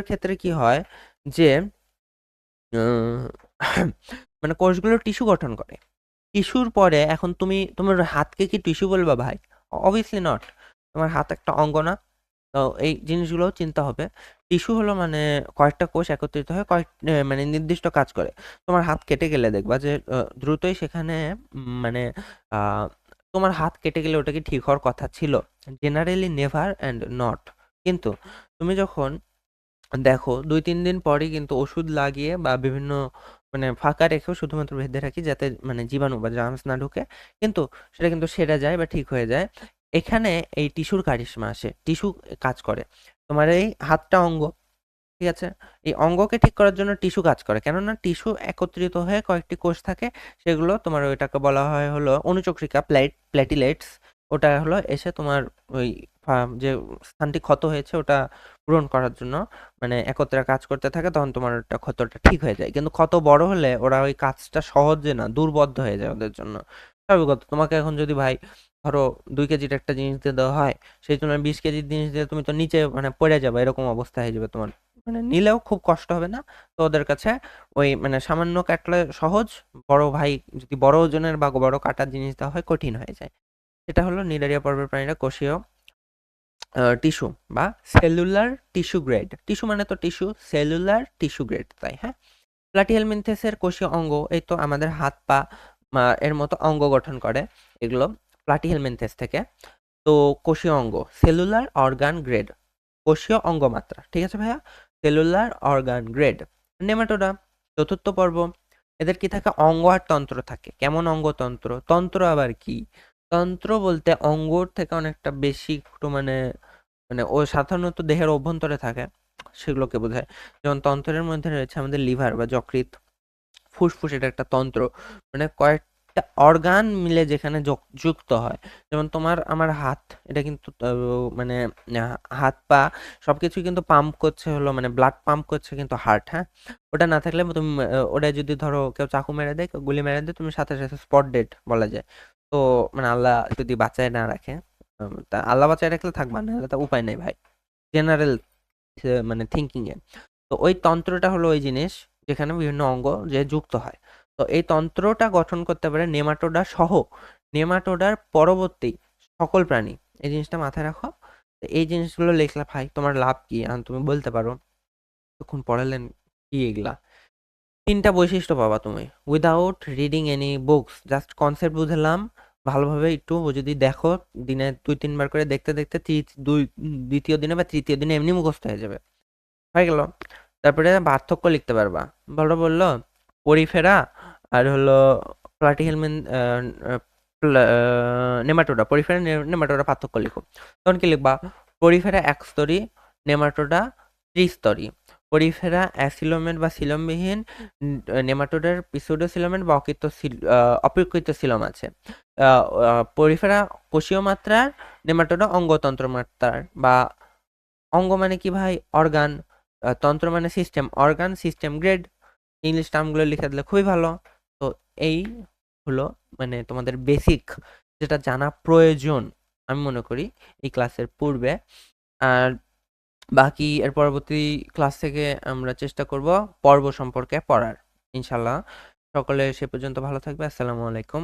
ক্ষেত্রে কি হয় যে মানে কোষগুলো টিস্যু গঠন করে। টিস্যুর পরে এখন তুমি তোমার হাতকে কি টিস্যু বলবা ভাই? Obviously not. তোমার হাত একটা অঙ্গ না? তো এই জিনিসগুলোও চিন্তা হবে। টিস্যু হলো মানে কয়েকটা কোষ একত্রিত হয়ে মানে নির্দিষ্ট কাজ করে। তোমার হাত কেটে গেলে দেখবা যে দ্রুতই সেখানে মানে আ তোমার হাত কেটে গেলে ওটা কি ঠিক হওয়ার কথা ছিল? Generally never and not. কিন্তু তুমি যখন দেখো ২-৩ দিন পরেই কিন্তু ওষুধ লাগিয়ে বা বিভিন্ন মানে ফাঁকা রেখেও শুধুমাত্র বেঁধে রাখি যাতে মানে জীবাণু বা জার্মস না ঢুকে। কিন্তু সেটা কিন্তু সেরে যায় বা ঠিক হয়ে যায়। এখানে এই টিস্যুর কারিশমা আসে। টিস্যু কাজ করে। তোমার এই হাতটা অঙ্গ, ঠিক আছে? এই অঙ্গকে ঠিক করার জন্য টিস্যু কাজ করে। কেননা টিস্যু একত্রিত হয়ে কয়েকটি কোষ থাকে। সেগুলো তোমার ওইটাকে বলা হয় হলো অনুচক্রিকা প্ল্যাটিলেটস। ওটা হলো এসে তোমার ওই যে স্থানটি ক্ষত হয়েছে ওটা পূরণ করার জন্য মানে একত্রে কাজ করতে থাকে, তখন তোমার ওটা ক্ষতটা ঠিক হয়ে যায়। কিন্তু ক্ষত বড় হলে ওরা ওই কাজটা সহজে না, দুর্বোধ্য হয়ে যায় ওদের জন্য। স্বাভাবিক কথা। তোমাকে এখন যদি ভাই ধরো ২ কেজির একটা জিনিস দিয়ে দেওয়া হয়, সেই তুলনায় ২০ কেজির জিনিস দিয়ে তুমি তো নিচে মানে পড়ে যাবে, এরকম অবস্থা হয়ে যাবে তোমার। মানে নিলেও খুব কষ্ট হবে না। তো ওদের কাছে ওই মানে সামান্য কাটলে সহজ, বড় ভাই যদি বড় ওজনের বা বড় কাটার জিনিস দেওয়া হয় কঠিন হয়ে যায়। সেটা হলো নিডারিয়া পর্বের প্রাণীরা কোষীয় টিস্যু বা সেলুলার টিস্যু গ্রেড। টিস্যু মানে তো টিস্যু, সেলুলার টিস্যু গ্রেড তাই, হ্যাঁ? প্লাটিহেলমিনথেসের কোষীয় অঙ্গ এই তো আমাদের হাত পা এর মতো অঙ্গ গঠন করে এগুলো প্লাটিহেলমিনথেস থেকে। তো কোষীয় অঙ্গ সেলুলার অর্গান গ্রেড, কোষীয় অঙ্গমাত্রা, ঠিক আছে ভাইয়া? Cellular organ grade. নেমাটোডা চতুর্থ পর্ব। এদের কি থাকে? অঙ্গ আর তন্ত্র থাকে। কেমন অঙ্গতন্ত্র? তন্ত্র আবার কি? তন্ত্র বলতে অঙ্গর থেকে অনেকটা বেশি একটু মানে মানে ও সাধারণত দেহের অভ্যন্তরে থাকে, সেগুলোকে বোঝায়। যেমন তন্ত্রের মধ্যে রয়েছে আমাদের লিভার বা যকৃৎ, ফুসফুস এটা একটা তন্ত্র। মানে কয়েকটা অর্গান মিলে যেখানে যুক্ত হয়। যেমন তোমার আমার হাত, এটা কিন্তু মানে হাত পা সবকিছু কিন্তু পাম্প করছে হলো মানে ব্লাড পাম্প করছে কিন্তু হার্ট, হ্যাঁ? ওটা না থাকলে তুমি ওটা যদি ধরো কেউ চাকু মেরে দেয়, কেউ গুলি মেরে দেয়, তুমি সাথে সাথে স্পট ডেড বলা যায়। তো মানে আল্লাহ যদি বাঁচায় না রাখে, তা আল্লাহ বাঁচায় রাখলে থাকবা, না হলে তো উপায় নেই ভাই। জেনারেল মানে থিঙ্কিং এ। তো ওই তন্ত্রটা হলো ওই জিনিস যেখানে বিভিন্ন অঙ্গ যে যুক্ত হয়। তো এই তন্ত্রটা গঠন করতে পারে নেমাটোডা সহ নেমাটোডার পরবর্তী সকল প্রাণী। এই জিনিসটা মাথায় রাখো। তো এই জিনিসগুলো লিখলে ভাই তোমার লাভ কি তুমি বলতে পারো তখন পড়ালেন কি এগুলা? ৩টা বৈশিষ্ট্য পাবা তুমি without reading any books. Just concept বুঝলাম ভালোভাবে একটু যদি দেখো, দিনে ২-৩ বার করে দেখতে দেখতে দ্বিতীয় দিনে বা তৃতীয় দিনে এমনি মুখস্থ হয়ে যাবে। হয়ে গেল। তারপরে পার্থক্য লিখতে পারবা। বললো পরিফেরা আর হলো প্লাটিহেলমিন নেমাটোডা। পরিফেরা নেমাটোডা পার্থক্য লিখো। তখন কি লিখবা? পরিফেরা একস্তরী, নেমাটোডা ত্রিস্তরী। পরিফেরা অ্যাসিলোমেট বা সিলোমবিহীন, নেমাটোডার পিসুডোসিলোমেট বা অপৃকৃত সিলোম আছে। পরিফেরা কোষীয় মাত্রার, নেমাটোডা অঙ্গতন্ত্র মাত্রার। বা অঙ্গ মানে কি ভাই? অর্গান। তন্ত্র মানে system, organ system grade. English টার্মগুলো লিখে দিলে খুবই ভালো। তো এই হলো মানে তোমাদের বেসিক যেটা জানা প্রয়োজন আমি মনে করি এই ক্লাসের পূর্বে। আর বাকি এর পরবর্তী ক্লাস থেকে আমরা চেষ্টা করব পর্ব সম্পর্কে পড়ার, ইনশাল্লাহ। সকলে সে পর্যন্ত ভালো থাকবে। আসসালামু আলাইকুম।